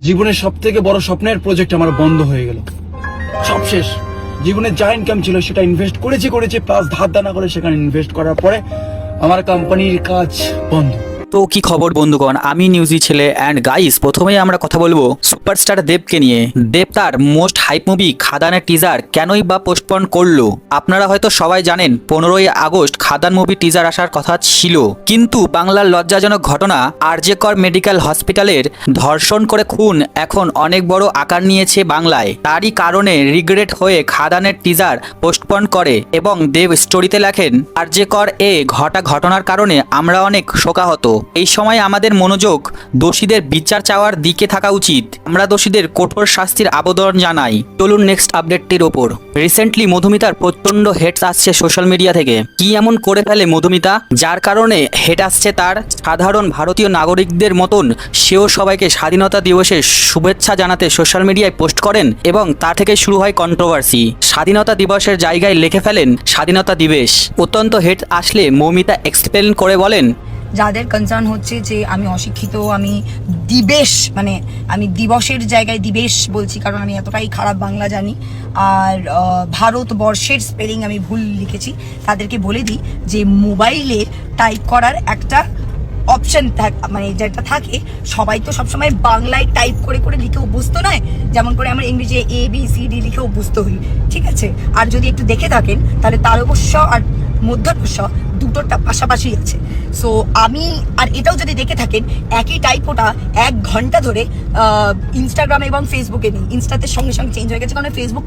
জীবনের সব থেকে বড় স্বপ্নের প্রজেক্ট আমার বন্ধ হয়ে গেল, সব শেষ। জীবনে যা ইনকাম ছিল সেটা ইনভেস্ট করেছে প্লাস ধার দানা করে সেখানে ইনভেস্ট করার পরে আমার কোম্পানির কাজ বন্ধ। তো কি খবর বন্ধুগণ, আমি নিউজি ছেলে অ্যান্ড গাইস, প্রথমেই আমরা কথা বলবো সুপারস্টার দেবকে নিয়ে। দেব তার মোস্ট হাইপ মুভি খাদানের টিজার কেনই বা পোস্টপন করলো? আপনারা হয়তো সবাই জানেন 15ই আগস্ট খাদান মুভি টিজার আসার কথা ছিল, কিন্তু বাংলার লজ্জাজনক ঘটনা আরজে কর মেডিকেল হসপিটালের ধর্ষণ করে খুন এখন অনেক বড় আকার নিয়েছে বাংলায়। তারই কারণে রিগ্রেট হয়ে খাদানের টিজার পোস্টপন করে এবং দেব স্টোরিতে লেখেন, আরজে কর ঘটনার কারণে আমরা অনেক শোকাহত। এই সময় আমাদের মনোযোগ দোষীদের বিচার চাওয়ার দিকে থাকা উচিত। আমরা দোষীদের কঠোর শাস্তির আবেদন জানাই। চলুন নেক্সট আপডেটটির ওপর। রিসেন্টলি মধুমিতার প্রচন্ড হেট আসছে সোশ্যাল মিডিয়া থেকে। কি এমন করে ফেলে মধুমিতা যার কারণে হেট আসছে তার? সাধারণ ভারতীয় নাগরিকদের মতন সেও সবাইকে স্বাধীনতা দিবসের শুভেচ্ছা জানাতে সোশ্যাল মিডিয়ায় পোস্ট করেন এবং তা থেকে শুরু হয় কন্ট্রোভার্সি। স্বাধীনতা দিবসের জায়গায় লিখে ফেলেন স্বাধীনতা দিবস। অত্যন্ত হেট আসলে মৌমিতা এক্সপ্লেন করে বলেন, যাদের কনসার্ন হচ্ছে যে আমি অশিক্ষিত, আমি দিবেশ মানে আমি দিবসের জায়গায় দিবেশ বলছি কারণ আমি এতটাই খারাপ বাংলা জানি, আর ভারতবর্ষের স্পেলিং আমি ভুল লিখেছি, তাদেরকে বলে দিই যে মোবাইলে টাইপ করার একটা অপশন মানে যেটা থাকে, সবাই তো সবসময় বাংলায় টাইপ করে করে লিখে অভ্যস্ত নয়, যেমন করে আমরা ইংরেজি ABCD লিখে অভ্যস্ত হই, ঠিক আছে? আর যদি একটু দেখে থাকেন তাহলে তালব্য আর মধ্যস্ব দুটোটা পাশাপাশি আছে। সো আমি আর এটাও যদি দেখে থাকেন একই টাইপ, ওটা 1 ঘন্টা ধরে ইনস্টাগ্রামে এবং ফেসবুকে নেই। ইনস্টাতে সঙ্গে সঙ্গে চেঞ্জ হয়ে গেছে, কারণ ফেসবুক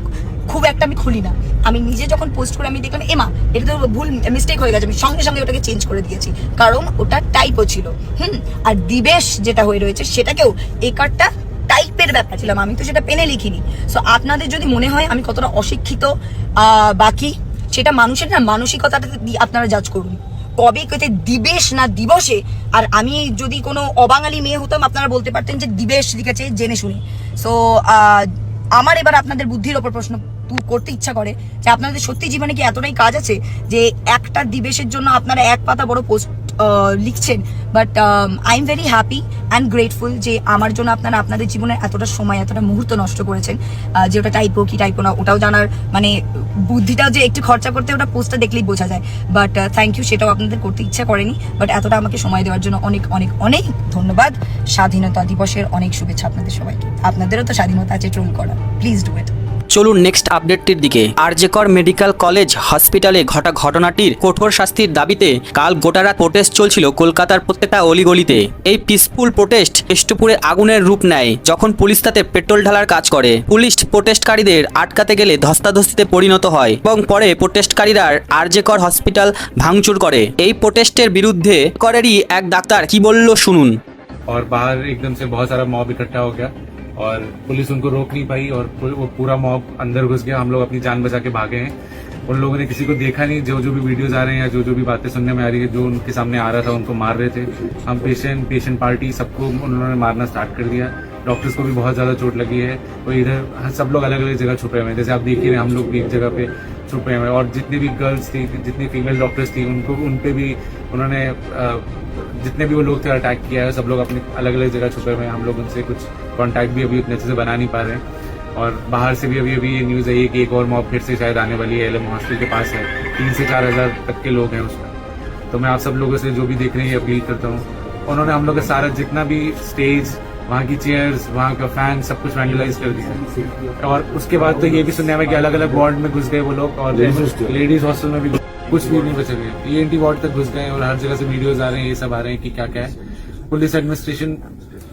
খুব একটা আমি খুলি না। আমি নিজে যখন পোস্ট করে আমি দেখলাম এমা এটা তো ভুল মিস্টেক হয়ে গেছে, আমি সঙ্গে সঙ্গে ওটাকে চেঞ্জ করে দিয়েছি, কারণ ওটা টাইপও ছিল। আর দিবেশ যেটা হয়ে রয়েছে সেটাকেও একারটা টাইপের ব্যাপার ছিলাম, আমি তো সেটা পেনে লিখিনি। সো আপনাদের যদি মনে হয় আমি কতটা অশিক্ষিত বাকি, সেটা মানুষের না মানসিকতাটা আপনারা জাজ করুন। কবে কেতে দিবেশ না দিবসে, আর আমি যদি কোনো অবাঙালি মেয়ে হতাম আপনারা বলতে পারতেন যে দিবেশ লিখেছে জেনে শুনে। সো আমার এবার আপনাদের বুদ্ধির ওপর প্রশ্ন করতে ইচ্ছা করে যে আপনাদের সত্যি জীবনে কি এতটাই কাজ আছে যে একটা দিবেশের জন্য আপনারা 1 পাতা বড় পোস্ট লিখছেন? But I am very happy and grateful যে আমার জন্য আপনারা আপনাদের জীবনে এতটা সময় এতটা মুহূর্ত নষ্ট করেছেন, যে ওটা টাইপো কি টাইপো না ওটাও জানার মানে বুদ্ধিটাও যে একটু খরচা করতে ওটা পোস্টটা দেখলেই বোঝা যায়। বাট থ্যাংক ইউ, সেটাও আপনাদের করতে ইচ্ছা করেনি, বাট এতটা আমাকে সময় দেওয়ার জন্য অনেক অনেক অনেক ধন্যবাদ। স্বাধীনতা দিবসের অনেক শুভেচ্ছা আপনাদের সবাইকে। আপনাদেরও তো স্বাধীনতা আছে ট্রোল করা, প্লিজ ডু ইট। চলুন নেক্সট আপডেটটির দিকে। আরজে কর মেডিকেল কলেজ হসপিটালে ঘটনাটির কঠোর শাস্তির দাবিতে কাল গোটা রাত প্রোটেস্ট চলছিল কলকাতার প্রত্যেকটা অলিগলিতে। এই পিসফুল প্রোটেস্ট কেষ্টপুরে আগুনের রূপ নেয় যখন পুলিশ তাতে পেট্রোল ঢালার কাজ করে। পুলিশ প্রোটেস্টকারীদের আটকাতে গেলে ধস্তাধস্তিতে পরিণত হয় এবং পরে প্রোটেস্টকারীরা আরজে কর হসপিটাল ভাঙচুর করে। এই প্রোটেস্টের বিরুদ্ধে করেরই এক ডাক্তার কি বলল শুনুন। और बाहर एकदम से बहुत सारा मॉब इकट्ठा हो गया और पुलिस उनको रोक नहीं पाई और वो पूरा मॉब अंदर घुस गया। हम लोग अपनी जान बचा के भागे हैं। उन लोगों ने किसी को देखा नहीं, जो भी वीडियोज आ रहे हैं या जो भी बातें सुनने में आ रही है, जो उनके सामने आ रहा था उनको मार रहे थे। हम पेशेंट पार्टी सबको उन्होंने मारना स्टार्ट कर दिया। डॉक्टर्स को भी बहुत ज्यादा चोट लगी है और इधर सब लोग अलग अलग जगह छुपे हुए हैं। जैसे आप देख ही रहे हैं, हम लोग भी एक जगह पे छुपे हुए हैं और जितनी भी गर्ल्स थी, जितनी फीमेल डॉक्टर्स थी, उन पे भी उन्होंने जितने भी वो लोग थे अटैक किया है। सब लोग अपनी अलग अलग जगह छुपे हुए हैं। हम लोग उनसे कुछ कांटेक्ट भी अभी उतने अच्छे से बना नहीं पा रहे हैं और बाहर से भी अभी ये न्यूज़ आई है कि एक और मॉब फिर से शायद आने वाली है। LM हॉस्टल के पास है, 3 से 4 हज़ार तक के लोग हैं उसमें। तो मैं आप सब लोगों से जो भी देख रहे हैं ये अपील करता हूँ। उन्होंने हम लोग का सारा जितना भी स्टेज, वहाँ की चेयर्स, वहाँ का फैन सब कुछ वैंडलाइज कर दिया और उसके बाद तो ये भी सुनने में कि अलग अलग वार्ड में घुस गए वो लोग और लेडीज हॉस्टल में भी कुछ भी नहीं बचे गए। ENT वार्ड तक घुस गए और हर जगह से वीडियोज आ रहे हैं, ये सब आ रहे हैं कि क्या क्या है। पुलिस एडमिनिस्ट्रेशन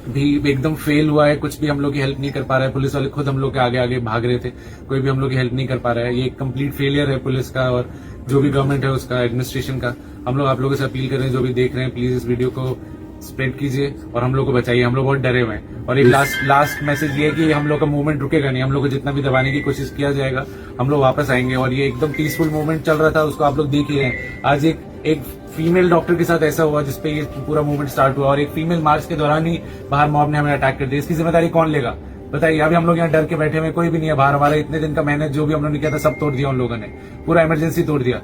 भी एकदम फेल हुआ है, कुछ भी हम लोग की हेल्प नहीं कर पा रहा है। पुलिस वाले खुद हम लोग के आगे आगे भाग रहे थे, कोई भी हम लोग की हेल्प नहीं कर पा रहा है। ये कंप्लीट फेलियर है पुलिस का और जो भी गवर्नमेंट है उसका, एडमिनिस्ट्रेशन का। हम लोग आप लोगों से अपील कर रहे हैं, जो भी देख रहे हैं प्लीज इस वीडियो को स्प्रेड कीजिए और हम लोग को बचाइए। हम लोग बहुत डरे हुए हैं और एक लास्ट मैसेज ये है कि हम लोग का मूवमेंट रुकेगा नहीं। हम लोग को जितना भी दबाने की कोशिश किया जाएगा हम लोग वापस आएंगे और ये एकदम पीसफुल मूवमेंट चल रहा था, उसको आप लोग देख ही रहे हैं। आज एक फीमेल डॉक्टर के साथ ऐसा हुआ जिसपे ये पूरा मूवमेंट स्टार्ट हुआ और एक फीमेल मार्च के दौरान ही बाहर मॉब ने हमें अटैक कर दिया। इसकी जिम्मेदारी कौन लेगा बताइए? अभी हम लोग यहाँ डर के बैठे हुए, कोई भी नहीं है बाहर। हमारा इतने दिन का मेहनत जो भी हम लोगों ने किया था सब तोड़ दिया उन लोगों ने, पूरा इमरजेंसी तोड़ दिया।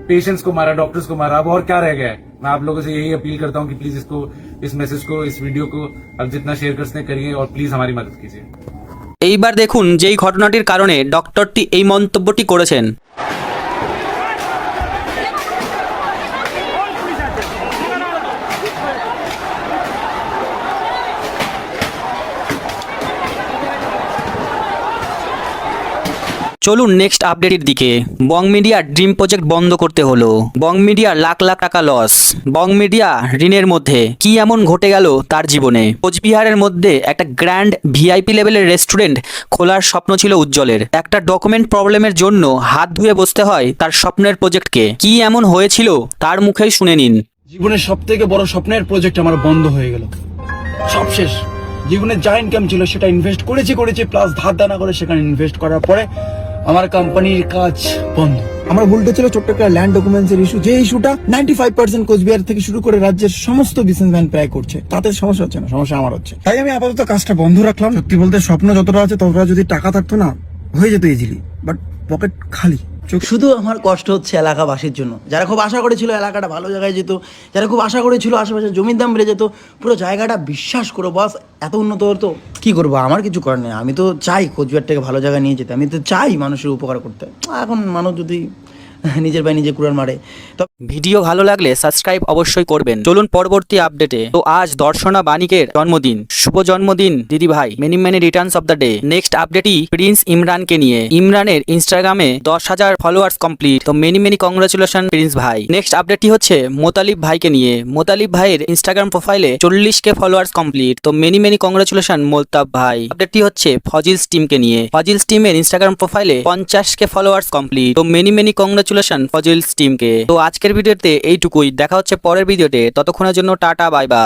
पेशेंट्स को मारा, डॉक्टर्स को मारा, अब और क्या रह गया है। मैं आप लोगों से यही अपील करता हूँ कि प्लीज इसको, इस मैसेज को, इस वीडियो को अब जितना शेयर कर सकते करिए और प्लीज हमारी मदद कीजिए। এইবার দেখুন যেই ঘটনাটির কারণে ডক্টরটি এই মন্তব্যটি করেছেন। চলুন নেক্সট আপডেটের দিকে। বং মিডিয়ার ড্রিম প্রজেক্ট বন্ধ করতে হলো, বং মিডিয়ার লাখ লাখ টাকা লস, বং মিডিয়া ঋণের মধ্যে কি এমন ঘটে গেল তার জীবনে। কোচবিহারের মধ্যে একটা গ্র্যান্ড ভিআইপি লেভেলের রেস্টুরেন্ট খোলার স্বপ্ন ছিল উজ্জ্বলের। একটা ডকুমেন্ট প্রবলেমের জন্য হাত ধুয়ে বসতে হয় তার স্বপ্নের প্রজেক্টকে। কি এমন হয়েছিল তার মুখেই শুনে নিন। জীবনের সব থেকে বড় স্বপ্নের প্রজেক্ট আমার বন্ধ হয়ে গেল, সব শেষ। জীবনে যা ইনকাম ছিল সেটা ইনভেস্ট করেছি প্লাস ধার দানা করে সেখানে ইনভেস্ট করার পরে আমার কোম্পানির কাজ বন্ধ। আমার ভুলটা ছিল ছোট্ট একটা ল্যান্ড ডকুমেন্টস এর ইস্যু, যে ইস্যুটা 95% কোচবিহার থেকে শুরু করে রাজ্যের সমস্ত বিজনেসম্যান প্রায় করছে। তাতে সমস্যা হচ্ছে না, সমস্যা আমার হচ্ছে। তাই আমি আপাতত কাজটা বন্ধ রাখলাম। সত্যি বলতে স্বপ্ন যতটা আছে ততটা যদি টাকা থাকতো না হয়ে যেত ইজিলি, বাট পকেট খালি। শুধু আমার কষ্ট হচ্ছে এলাকাবাসীর জন্য, যারা খুব আশা করেছিল এলাকাটা ভালো জায়গায় যেত, যারা খুব আশা করেছিল আশেপাশে জমির দাম বেড়ে যেত, পুরো জায়গাটা বিশ্বাস করো বস এত উন্নত হতো। কি করবো, আমার কিছু করার নেই। আমি তো চাই কোচবিহারটাকে ভালো জায়গায় নিয়ে যেতে, আমি তো চাই মানুষের উপকার করতে। এখন মানুষ যদি নিজের ভাই নিজে কুড়ার মারে। তো ভিডিও ভালো লাগলে সাবস্ক্রাইব অবশ্যই করবেন। চলুন পরবর্তী আপডেটে। তো আজ দর্শনা বানিকের জন্মদিন, শুভ জন্মদিন দিদি ভাই, many many returns of the day. Next আপডেটই প্রিন্স ইমরানকে নিয়ে। ইমরানের ইনস্টাগ্রামে 10,000 ফলোয়ার্স কমপ্লিট, তো মেনি মেনি কংগ্রাচুলেশন প্রিন্স ভাই। নেক্সট আপডেটটি হচ্ছে মোতালিব ভাইকে নিয়ে। মোতালিব ভাইয়ের ইনস্টাগ্রাম প্রোফাইলে 40K ফলোয়ার্স কমপ্লিট, তো মেনি মেনি কংগ্রাচুলেশন মোলতাব ভাই। আপডেটটি হচ্ছে ফজিলস টিমকে নিয়ে। ফজিলস টিমের ইনস্টাগ্রাম প্রোফাইলে 50K ফলোয়ার্স কমপ্লিট, তো মেনি মেনি কংগ্রাচুলেশন ফজিলস টিমকে। তো আজকের ভিডিওতে এইটুকুই, দেখা হচ্ছে পরের ভিডিওতে। ততক্ষণের জন্য টাটা, বাই বাই।